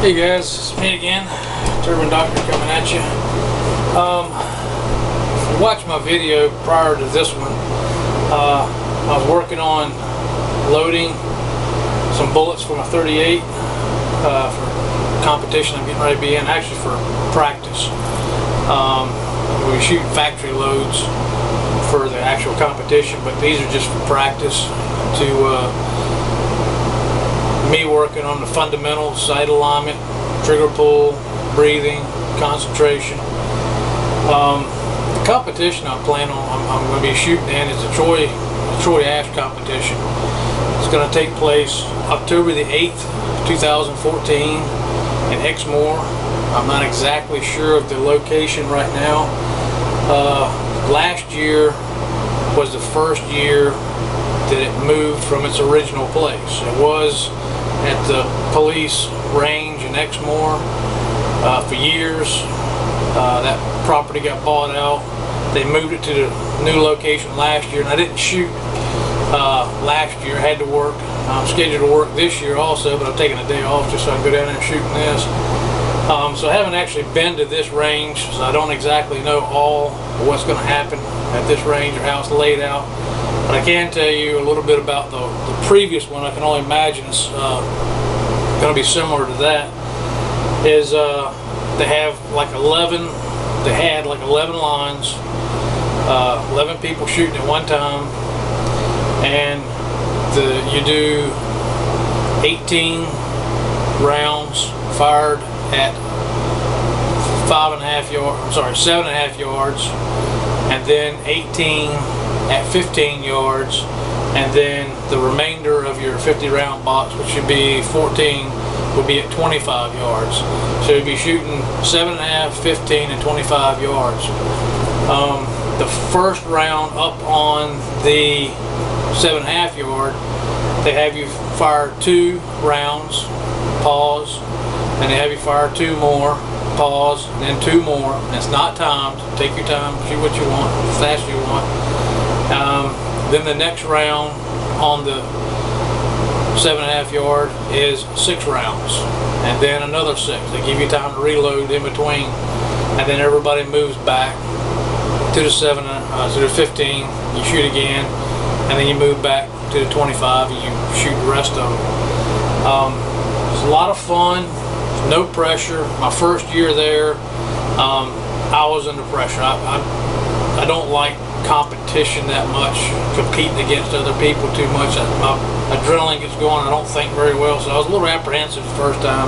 Hey guys, it's me again, Turbine Doctor coming at you. If you watched my video prior to this one, I was working on loading some bullets for my 38 for competition I'm getting ready to be in, actually for practice. We shoot factory loads for the actual competition, but these are just for practice to me working on the fundamentals: sight alignment, trigger pull, breathing, concentration. The competition I'm planning on, I'm going to be shooting in is the Troy Ashe competition. It's going to take place October the 8th, 2014 in Exmoor. I'm not exactly sure of the location right now. Last year was the first year that it moved from its original place. It was at the police range in Exmoor for years. That property got bought out. They moved it to the new location last year, and I didn't shoot last year. I had to work. I'm scheduled to work this year also, but I'm taking a day off just so I can go down there and shoot this. So I haven't actually been to this range, so I don't exactly know all of what's going to happen at this range or how it's laid out. But I can tell you a little bit about the previous one. I can only imagine it's going to be similar to that. Is they have like 11. They had like 11 lines, 11 people shooting at one time, and you do 18 rounds fired at 7.5 yards, and then 18 at 15 yards, and then the remainder of your 50 round box, which should be 14, would be at 25 yards. So you'd be shooting 7.5, 15, and 25 yards. The first round up on the 7.5 yard, they have you fire 2 rounds, pause, and they have you fire 2 more, pause, and then 2 more. And it's not timed. Take your time, shoot what you want, as fast as you want. Then the next round on the 7.5 yard is 6 rounds, and then another 6. They give you time to reload in between, and then everybody moves back to the 15. You shoot again, and then you move back to the 25, and you shoot the rest of them. It's a lot of fun. No pressure. My first year there, I was under pressure. I don't like competition that much, competing against other people too much. My adrenaline gets going. I don't think very well, so I was a little apprehensive the first time.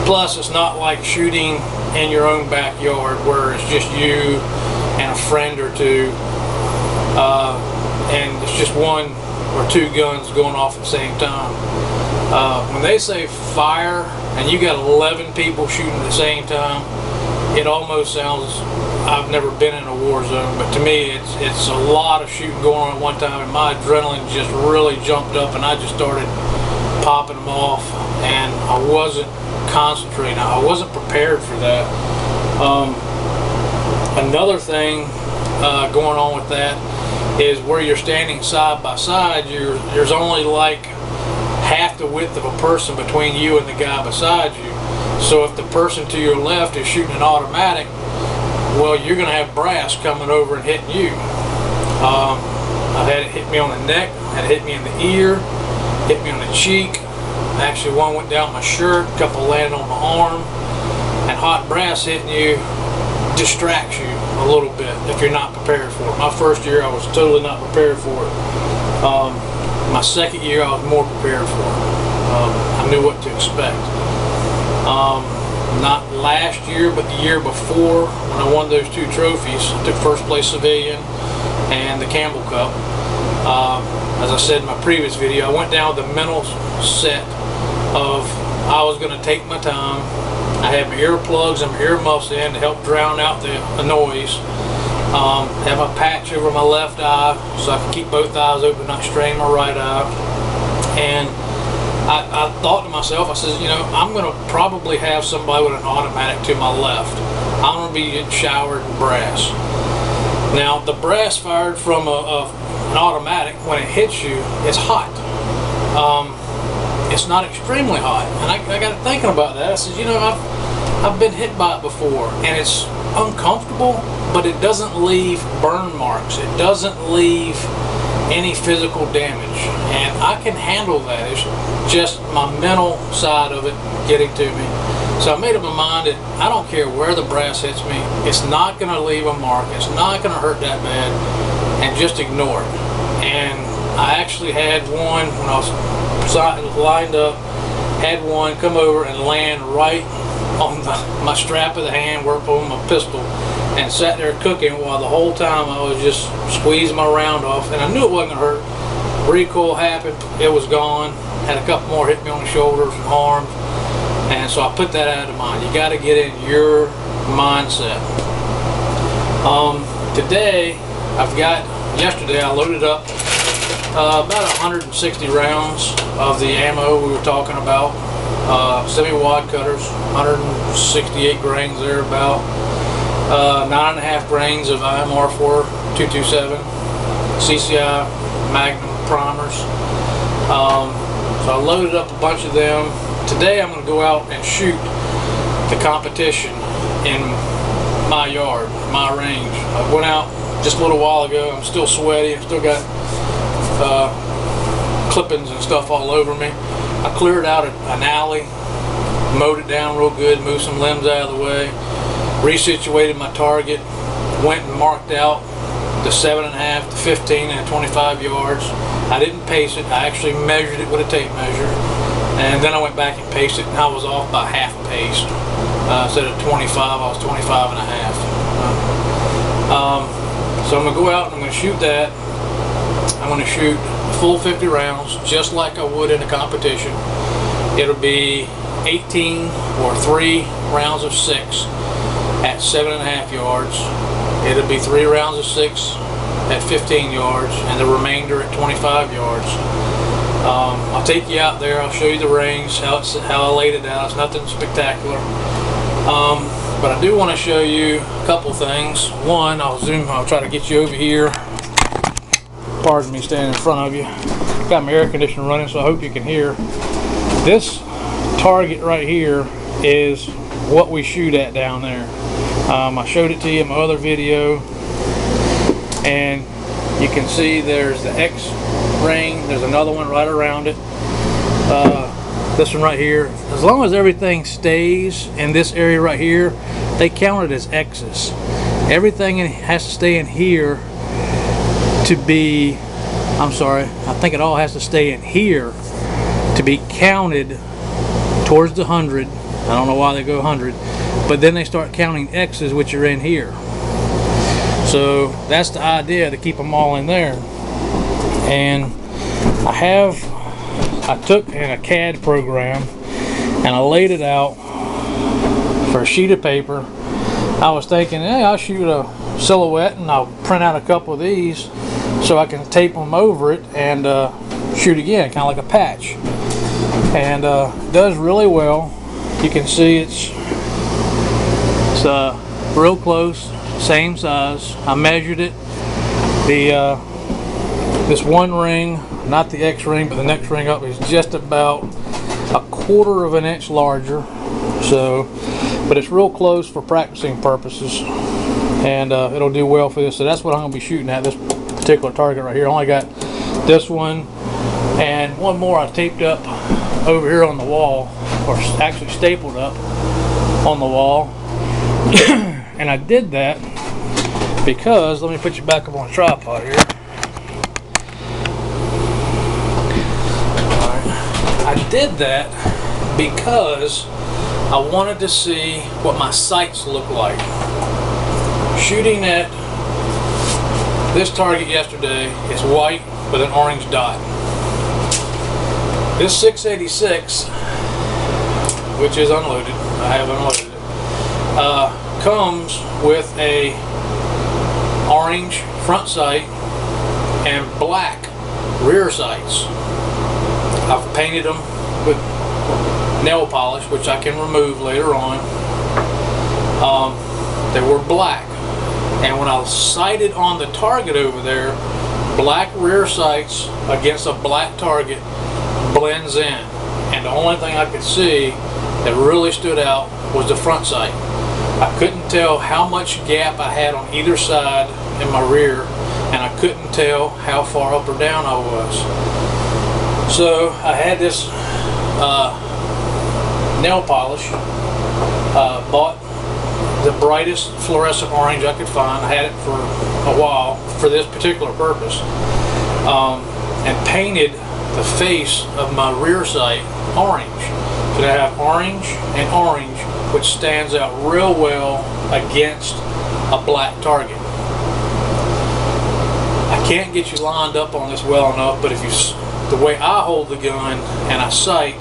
Plus, it's not like shooting in your own backyard where it's just you and a friend or two, and it's just 1 or 2 guns going off at the same time. When they say fire and you got 11 people shooting at the same time, it almost sounds, I've never been in a war zone, but to me it's a lot of shooting going on at one time, and my adrenaline just really jumped up, and I just started popping them off, and I wasn't concentrating. I wasn't prepared for that. Another thing going on with that is where you're standing side by side, there's only like half the width of a person between you and the guy beside you. So if the person to your left is shooting an automatic, well, you're going to have brass coming over and hitting you. I've had it hit me on the neck, had it hit me in the ear, hit me on the cheek. Actually, one went down my shirt, a couple landed on my arm. And hot brass hitting you distracts you a little bit if you're not prepared for it. My first year, I was totally not prepared for it. My second year, I was more prepared for it. I knew what to expect. Not last year, but the year before, when I won those 2 trophies, I took first place civilian and the Campbell Cup. As I said in my previous video, I went down with the mental set of I was going to take my time. I had my earplugs and my earmuffs in to help drown out the noise. Have a patch over my left eye so I can keep both eyes open, not strain my right eye. And I thought to myself, I said, you know, I'm going to probably have somebody with an automatic to my left. I'm going to be getting showered in brass. Now, the brass fired from an automatic, when it hits you, it's hot. it's not extremely hot. And I got thinking about that. I said, you know, I've been hit by it before, and it's uncomfortable, but it doesn't leave burn marks. It doesn't leave any physical damage, and I can handle that. It's just my mental side of it getting to me. So I made up my mind that I don't care where the brass hits me, it's not going to leave a mark, it's not going to hurt that bad, and just ignore it. And I actually had one, when I was lined up, had one come over and land right on my strap of the hand where I put my pistol, and sat there cooking while the whole time I was just squeezing my round off, and I knew it wasn't going to hurt. Recoil happened, it was gone. Had a couple more hit me on the shoulders and arms, and so I put that out of mind. You got to get in your mindset. Today, yesterday I loaded up about 160 rounds of the ammo we were talking about. Semi-wad cutters, 168 grains there about. 9.5 grains of IMR4 227 CCI Magnum primers. So I loaded up a bunch of them. Today I'm going to go out and shoot the competition in my yard, my range. I went out just a little while ago. I'm still sweaty. I've still got clippings and stuff all over me. I cleared out an alley, mowed it down real good, moved some limbs out of the way, resituated my target, went and marked out the 7.5 to 15 and 25 yards. I didn't pace it, I actually measured it with a tape measure, and then I went back and paced it, and I was off by half a pace. Instead of 25, I was 25 and a half. So I'm going to go out and I'm going to shoot that. I'm going to shoot full 50 rounds just like I would in a competition. It'll be 18 or 3 rounds of 6 at 7.5 yards. It'll be 3 rounds of 6 at 15 yards and the remainder at 25 yards. I'll take you out there, I'll show you the range, how I laid it out. It's nothing spectacular. But I do want to show you a couple things. One, I'll try to get you over here. Pardon me standing in front of you. Got my air conditioner running, so I hope you can hear. This target right here is what we shoot at down there. I showed it to you in my other video, and you can see there's the X ring, there's another one right around it, this one right here. As long as everything stays in this area right here, they count it as X's. Everything has to stay in here to be, I think it all has to stay in here to be counted towards the 100. I don't know why they go 100, but then they start counting X's, which are in here. So that's the idea, to keep them all in there. And I took in a CAD program and I laid it out for a sheet of paper. I was thinking, hey, I'll shoot a silhouette and I'll print out a couple of these so I can tape them over it and shoot again, kind of like a patch. And it does really well. You can see it's real close, same size. I measured it. This one ring, not the X ring, but the next ring up, is just about 1/4 of an inch larger. So, but it's real close for practicing purposes, and it'll do well for this. So that's what I'm going to be shooting at, this particular target right here. I only got this one and one more I taped up over here on the wall, or actually stapled up on the wall. And I did that because, let me put you back up on a tripod here. I did that because I wanted to see what my sights look like. Shooting at this target yesterday is white with an orange dot. This 686, which is unloaded, I have unloaded it, comes with a orange front sight and black rear sights. I've painted them with nail polish, which I can remove later on. They were black, and when I sighted on the target over there, black rear sights against a black target blends in, and the only thing I could see that really stood out was the front sight. I couldn't tell how much gap I had on either side in my rear, and I couldn't tell how far up or down I was. So I had this nail polish, bought the brightest fluorescent orange I could find. I had it for a while for this particular purpose, and painted the face of my rear sight orange. So I have orange and orange, which stands out real well against a black target. I can't get you lined up on this well enough, but if you, the way I hold the gun and I sight,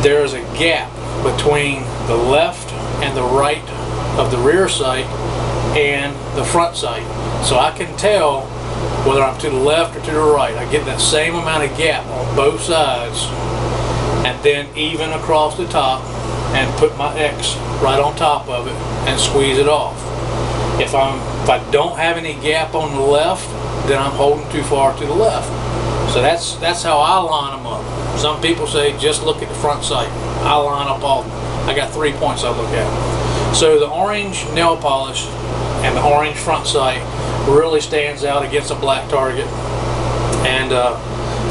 there is a gap between the left and the right of the rear sight and the front sight. So I can tell whether I'm to the left or to the right. I get that same amount of gap on both sides, and then even across the top, and put my X right on top of it and squeeze it off. If I don't have any gap on the left, then I'm holding too far to the left. So that's how I line them up. Some people say just look at the front sight. I line up all. I got 3 points I look at. So the orange nail polish and the orange front sight really stands out against a black target, and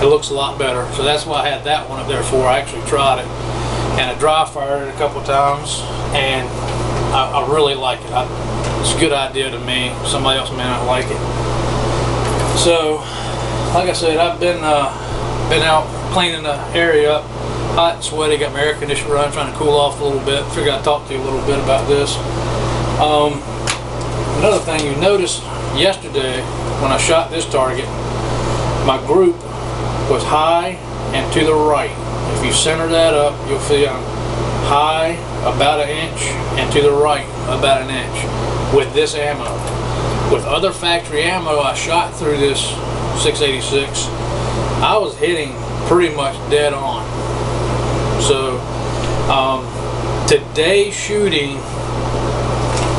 it looks a lot better. So that's why I had that one up there for. I actually tried it, and I dry fired it a couple times, and I really like it. It's a good idea to me. Somebody else may not like it. So, like I said, I've been out cleaning the area up, hot and sweaty. Got my air conditioner running, trying to cool off a little bit. Figured I'd talk to you a little bit about this. Another thing you noticed yesterday when I shot this target, my group was high and to the right. If you center that up, you'll see I'm high about an inch and to the right about an inch with this ammo. With other factory ammo I shot through this 686, I was hitting pretty much dead on. So today's shooting,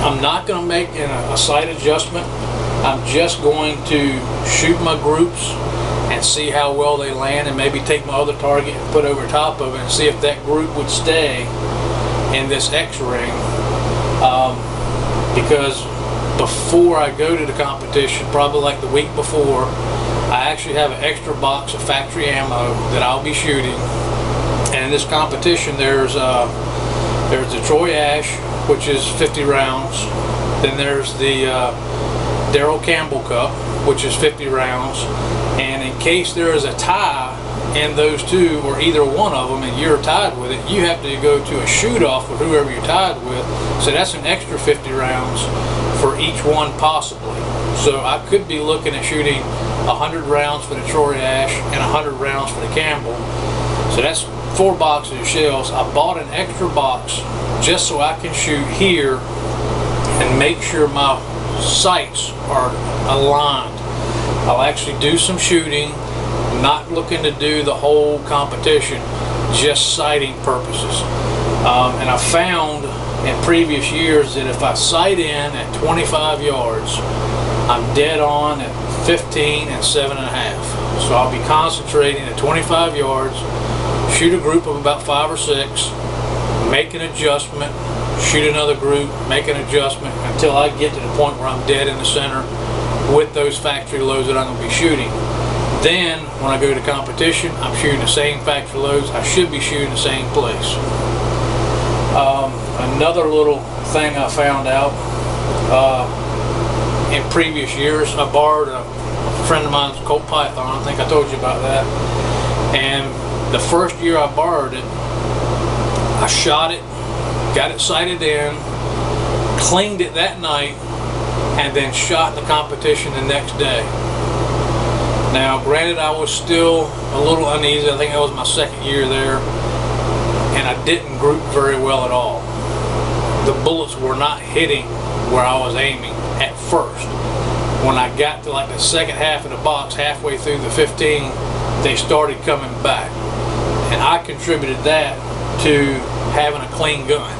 I'm not going to make a sight adjustment. I'm just going to shoot my groups and see how well they land, and maybe take my other target and put over top of it and see if that group would stay in this X-ring. Because before I go to the competition, probably like the week before, I actually have an extra box of factory ammo that I'll be shooting. And in this competition, there's the Troy Ashe, which is 50 rounds. Then there's the Darrell Campbell Cup, which is 50 rounds. And in case there is a tie in those two, or either one of them, and you're tied with it, you have to go to a shoot-off with whoever you're tied with. So that's an extra 50 rounds for each one possibly. So I could be looking at shooting 100 rounds for the Troy Ashe and 100 rounds for the Campbell. So that's 4 boxes of shells. I bought an extra box just so I can shoot here and make sure my sights are aligned. I'll actually do some shooting, not looking to do the whole competition, just sighting purposes. And I found in previous years that if I sight in at 25 yards, I'm dead on at 15 and 7.5. So I'll be concentrating at 25 yards, shoot a group of about 5 or 6, make an adjustment, shoot another group, make an adjustment until I get to the point where I'm dead in the center with those factory loads that I'm going to be shooting. Then when I go to competition, I'm shooting the same factory loads. I should be shooting the same place. Another little thing I found out in previous years, I borrowed a friend of mine's Colt Python. I think I told you about that. And the first year I borrowed it, I shot it, got it sighted in, cleaned it that night, and then shot the competition the next day. Now, granted, I was still a little uneasy. I think that was my second year there, and I didn't group very well at all. The bullets were not hitting where I was aiming at first. When I got to like the second half of the box, halfway through the 15, they started coming back, and I contributed that to having a clean gun.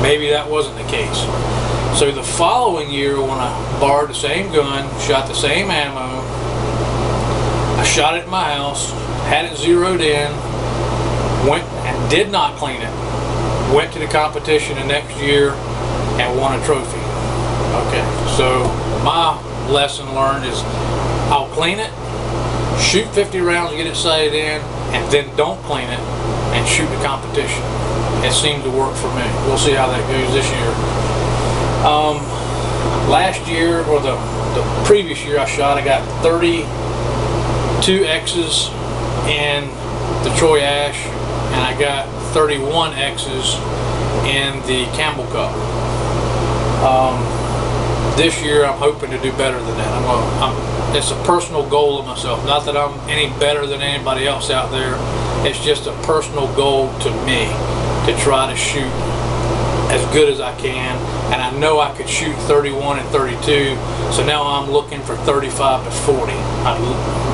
Maybe that wasn't the case. So the following year, when I borrowed the same gun, shot the same ammo, I shot it at my house, had it zeroed in, went and did not clean it. Went to the competition the next year and won a trophy. Okay, so my lesson learned is I'll clean it, shoot 50 rounds, get it sighted in, and then don't clean it and shoot the competition. It seemed to work for me. We'll see how that goes this year. Last year, or the previous year I got 32 X's in the Troy Ashe, and I got 31 X's in the Campbell Cup. This year I'm hoping to do better than that. It's a personal goal of myself. Not that I'm any better than anybody else out there. It's just a personal goal to me to try to shoot as good as I can. And I know I could shoot 31 and 32. So now I'm looking for 35 to 40.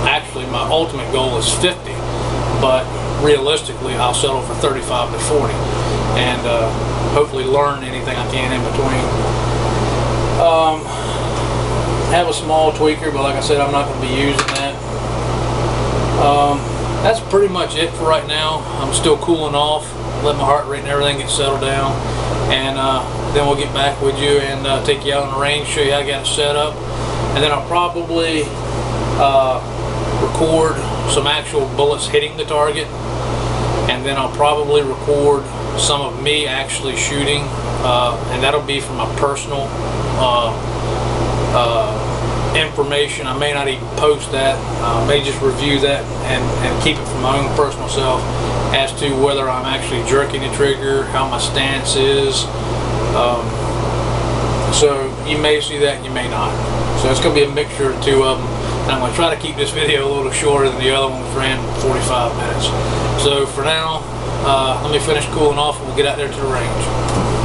Actually, my ultimate goal is 50. But realistically, I'll settle for 35 to 40. And hopefully learn anything I can in between. Have a small tweaker, but like I said, I'm not going to be using that. That's pretty much it for right now. I'm still cooling off, let my heart rate and everything get settled down, and then we'll get back with you and take you out on the range, show you how I got it set up, and then I'll probably record some actual bullets hitting the target, and then I'll probably record some of me actually shooting, and that'll be from my personal information. I may not even post that. I may just review that and keep it for my own personal self as to whether I'm actually jerking the trigger, how my stance is. So you may see that, you may not. So it's going to be a mixture of two of them. And I'm going to try to keep this video a little shorter than the other one, which ran 45 minutes. So for now, let me finish cooling off and we'll get out there to the range.